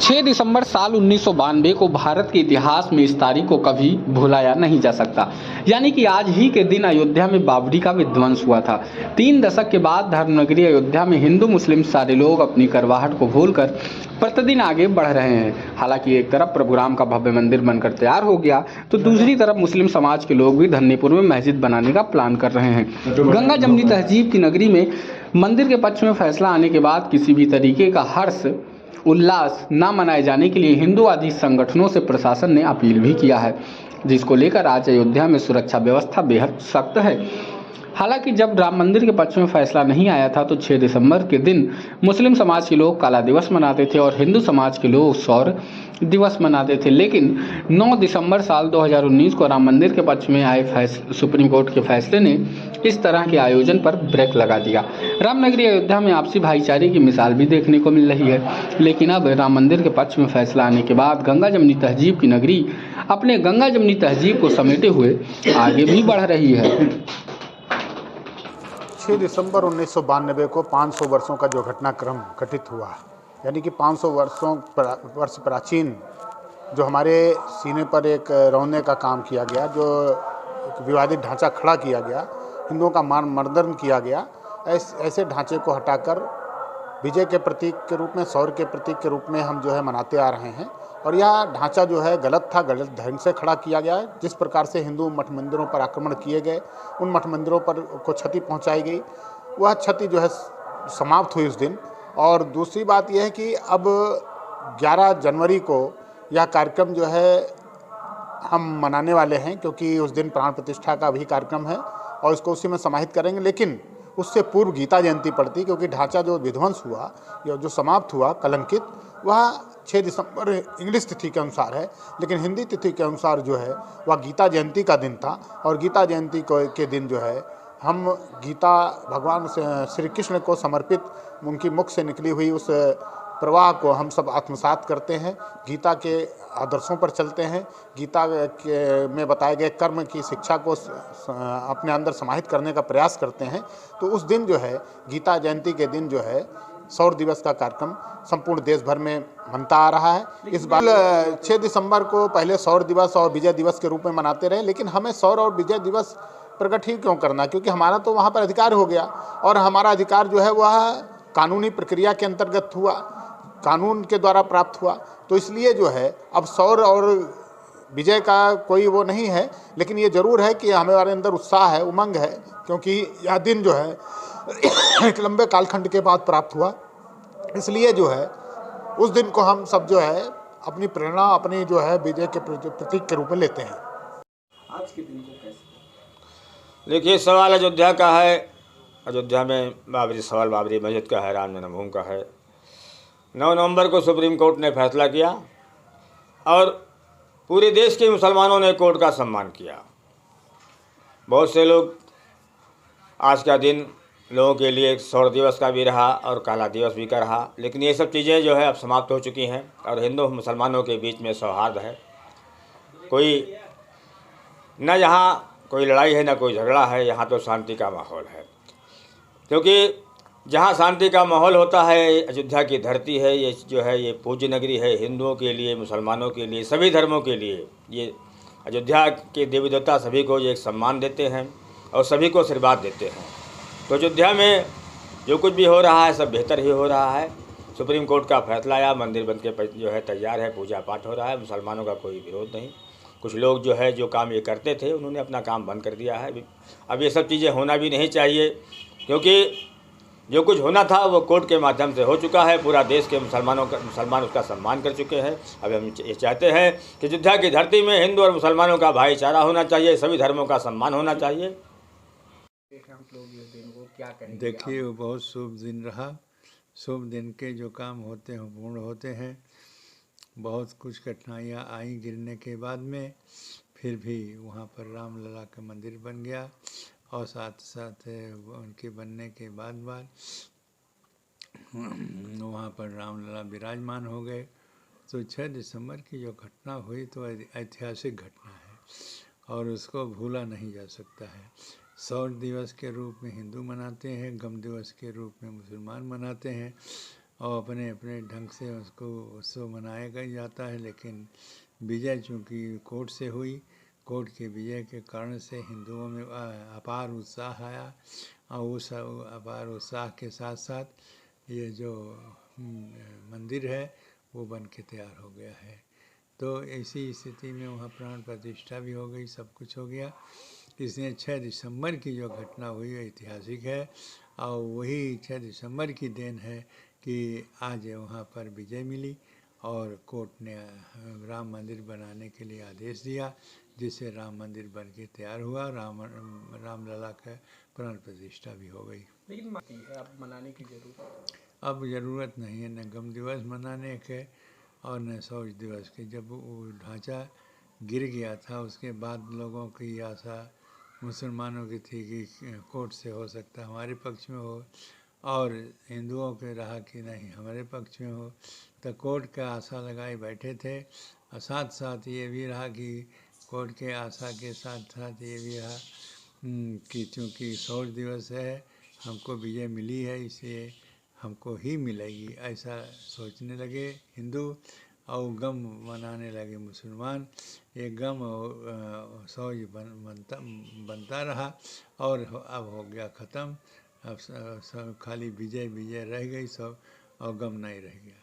6 दिसंबर साल 1992 को भारत के इतिहास में इस तारीख को कभी भुलाया नहीं जा सकता। यानी कि आज ही के दिन अयोध्या में बाबरी का विध्वंस हुआ था। 3 दशक के बाद धर्मनगरी अयोध्या में हिंदू मुस्लिम सारे लोग अपनी करवाहट को भूलकर प्रतिदिन आगे बढ़ रहे हैं। हालांकि एक तरफ प्रभु राम का भव्य मंदिर बनकर तैयार हो गया, तो दूसरी तरफ मुस्लिम समाज के लोग भी धन्नीपुर में मस्जिद बनाने का प्लान कर रहे हैं। गंगा जमनी तहजीब की नगरी में मंदिर के पक्ष में फैसला आने के बाद किसी भी तरीके का हर्ष उल्लास न मनाए जाने के लिए हिंदूवादी संगठनों से प्रशासन ने अपील भी किया है, जिसको लेकर आज अयोध्या में सुरक्षा व्यवस्था बेहद सख्त है। हालांकि जब राम मंदिर के पक्ष में फैसला नहीं आया था तो 6 दिसंबर के दिन मुस्लिम समाज के लोग काला दिवस मनाते थे और हिंदू समाज के लोग सौर दिवस मनाते थे। लेकिन 9 दिसंबर साल 2019 को राम मंदिर के पक्ष में आए सुप्रीम कोर्ट के फैसले ने इस तरह के आयोजन पर ब्रेक लगा दिया। रामनगरी अयोध्या में आपसी भाईचारे की मिसाल भी देखने को मिल रही है। लेकिन अब राम मंदिर के पक्ष में फैसला आने के बाद गंगा जमनी तहजीब की नगरी अपने गंगा जमनी तहजीब को समेटे हुए आगे भी बढ़ रही है। 6 दिसंबर 1992 को 500 वर्षों का जो घटनाक्रम घटित हुआ, यानी कि 500 वर्ष प्राचीन जो हमारे सीने पर एक रौने का काम किया गया, जो एक विवादित ढांचा खड़ा किया गया, हिंदुओं का मान मर्दन किया गया, ऐसे ढांचे को हटाकर विजय के प्रतीक के रूप में, शौर्य के प्रतीक के रूप में हम जो है मनाते आ रहे हैं। और यह ढांचा जो है गलत था, गलत ढंग से खड़ा किया गया है। जिस प्रकार से हिंदू मठ मंदिरों पर आक्रमण किए गए, उन मठ मंदिरों पर को क्षति पहुंचाई गई, वह क्षति जो है समाप्त हुई उस दिन। और दूसरी बात यह है कि अब 11 जनवरी को यह कार्यक्रम जो है हम मनाने वाले हैं, क्योंकि उस दिन प्राण प्रतिष्ठा का भी कार्यक्रम है और इसको उसी में समाहित करेंगे। लेकिन उससे पूर्व गीता जयंती पड़ती, क्योंकि ढांचा जो विध्वंस हुआ या जो समाप्त हुआ कलंकित, वह 6 दिसंबर इंग्लिश तिथि के अनुसार है, लेकिन हिंदी तिथि के अनुसार जो है वह गीता जयंती का दिन था। और गीता जयंती के दिन जो है हम गीता भगवान से श्री कृष्ण को समर्पित उनकी मुख से निकली हुई उस प्रवाह को हम सब आत्मसात करते हैं, गीता के आदर्शों पर चलते हैं, गीता में बताए गए कर्म की शिक्षा को अपने अंदर समाहित करने का प्रयास करते हैं। तो उस दिन जो है गीता जयंती के दिन जो है सौर दिवस का कार्यक्रम संपूर्ण देश भर में मनता आ रहा है। इस बार 6 दिसंबर को पहले सौर दिवस और विजय दिवस के रूप में मनाते रहे, लेकिन हमें सौर और विजय दिवस प्रकट ही क्यों करना, क्योंकि हमारा तो वहाँ पर अधिकार हो गया और हमारा अधिकार जो है वह कानूनी प्रक्रिया के अंतर्गत हुआ, कानून के द्वारा प्राप्त हुआ। तो इसलिए जो है अब सौर और विजय का कोई वो नहीं है, लेकिन ये जरूर है कि हमारे अंदर उत्साह है, उमंग है, क्योंकि यह दिन जो है एक लंबे कालखंड के बाद प्राप्त हुआ। इसलिए जो है उस दिन को हम सब जो है अपनी प्रेरणा, अपनी जो है विजय के प्रतीक के रूप में लेते हैं। आज के दिन को कैसे? देखिए, सवाल अयोध्या का है। अयोध्या में बाबरी मस्जिद का है, राम जन्मभूमि का है। 9 नवंबर को सुप्रीम कोर्ट ने फैसला किया और पूरे देश के मुसलमानों ने कोर्ट का सम्मान किया। बहुत से लोग, आज का दिन लोगों के लिए सौर दिवस का भी रहा और काला दिवस भी का रहा, लेकिन ये सब चीज़ें जो है अब समाप्त हो चुकी हैं और हिंदू मुसलमानों के बीच में सौहार्द है। कोई न यहाँ कोई लड़ाई है, न कोई झगड़ा है, यहाँ तो शांति का माहौल है। क्योंकि जहाँ शांति का माहौल होता है, अयोध्या की धरती है, ये जो है ये पूज्य नगरी है हिंदुओं के लिए, मुसलमानों के लिए, सभी धर्मों के लिए। ये अयोध्या के देवी देवता सभी को ये एक सम्मान देते हैं और सभी को आशीर्वाद देते हैं। तो अयोध्या में जो कुछ भी हो रहा है सब बेहतर ही हो रहा है। सुप्रीम कोर्ट का फैसला आया, मंदिर बन के जो है तैयार है, पूजा पाठ हो रहा है, मुसलमानों का कोई विरोध नहीं। कुछ लोग जो है जो काम ये करते थे उन्होंने अपना काम बंद कर दिया है। अब ये सब चीज़ें होना भी नहीं चाहिए, क्योंकि जो कुछ होना था वो कोर्ट के माध्यम से हो चुका है। पूरा देश के मुसलमान उसका सम्मान कर चुके हैं। अब हम ये चाहते हैं कि अयोध्या की धरती में हिंदू और मुसलमानों का भाईचारा होना चाहिए, सभी धर्मों का सम्मान होना चाहिए। देखिए, वो बहुत शुभ दिन रहा। शुभ दिन के जो काम होते हैं पूर्ण होते हैं। बहुत कुछ कठिनाइयाँ आई गिरने के बाद में, फिर भी वहाँ पर रामलला का मंदिर बन गया और साथ साथ उनके बनने के बाद वहाँ पर रामलला विराजमान हो गए। तो 6 दिसंबर की जो घटना हुई तो ऐतिहासिक घटना है और उसको भूला नहीं जा सकता है। सौर दिवस के रूप में हिंदू मनाते हैं, गम दिवस के रूप में मुसलमान मनाते हैं। और अपने अपने ढंग से उसको उत्सव मनाया गया जाता है। लेकिन विजय चूँकि कोर्ट से हुई, कोर्ट के विजय के कारण से हिंदुओं में अपार उत्साह आया, और उस अपार उत्साह के साथ साथ ये जो मंदिर है वो बन के तैयार हो गया है। तो ऐसी स्थिति में वहाँ प्राण प्रतिष्ठा भी हो गई, सब कुछ हो गया। इसलिए 6 दिसंबर की जो घटना हुई है ऐतिहासिक है, और वही 6 दिसंबर की देन है कि आज वहाँ पर विजय मिली और कोर्ट ने राम मंदिर बनाने के लिए आदेश दिया, जिससे राम मंदिर बन के तैयार हुआ। रामलला का प्राण प्रतिष्ठा भी हो गई। लेकिन है अब मनाने की जरूरत, अब ज़रूरत नहीं है न गम दिवस मनाने के और न शौच दिवस के। जब वो ढांचा गिर गया था उसके बाद लोगों की आशा मुसलमानों की थी कि कोर्ट से हो सकता है हमारे पक्ष में हो, और हिंदुओं के रहा कि नहीं हमारे पक्ष में हो। तो कोर्ट का आशा लगाए बैठे थे, और साथ साथ ये भी रहा कि कोर्ट के आशा के साथ साथ ये भी रहा कि चूँकि शौच दिवस है, हमको विजय मिली है, इसलिए हमको ही मिलेगी, ऐसा सोचने लगे हिंदू, और गम मनाने लगे मुसलमान। ये गम और शौच बनता रहा, और अब हो गया ख़त्म। अब सब खाली विजय विजय रह गई सब, और गम नहीं रह गया।